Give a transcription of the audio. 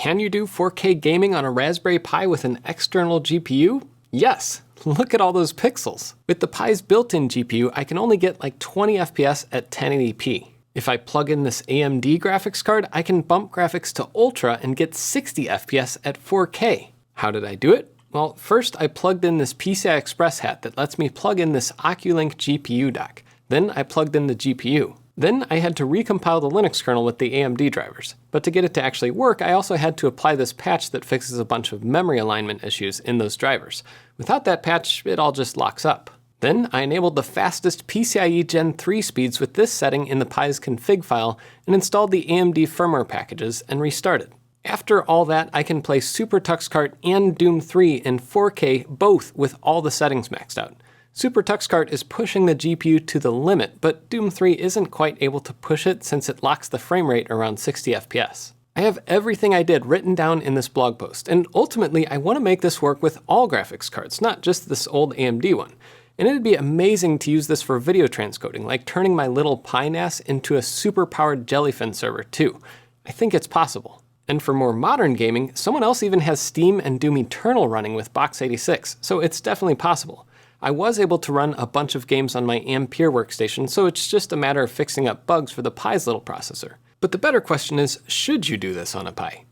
Can you do 4K gaming on a Raspberry Pi with an external GPU? Yes, look at all those pixels. With the Pi's built-in GPU, I can only get like 20 FPS at 1080p. If I plug in this AMD graphics card, I can bump graphics to Ultra and get 60 FPS at 4K. How did I do it? Well, first I plugged in this PCI Express hat that lets me plug in this Oculink GPU dock. Then I plugged in the GPU. Then I had to recompile the Linux kernel with the AMD drivers. But to get it to actually work, I also had to apply this patch that fixes a bunch of memory alignment issues in those drivers. Without that patch, it all just locks up. Then I enabled the fastest PCIe Gen 3 speeds with this setting in the Pi's config file and installed the AMD firmware packages and restarted. After all that, I can play Super Tux Kart and Doom 3 in 4K, both with all the settings maxed out. Super Tux Kart is pushing the GPU to the limit, but Doom 3 isn't quite able to push it since it locks the frame rate around 60 FPS. I have everything I did written down in this blog post, and ultimately I want to make this work with all graphics cards, not just this old AMD one. And it'd be amazing to use this for video transcoding, like turning my little Pi NAS into a super-powered Jellyfin server too. I think it's possible. And for more modern gaming, someone else even has Steam and Doom Eternal running with Box86, so it's definitely possible. I was able to run a bunch of games on my Ampere workstation, so it's just a matter of fixing up bugs for the Pi's little processor. But the better question is, should you do this on a Pi?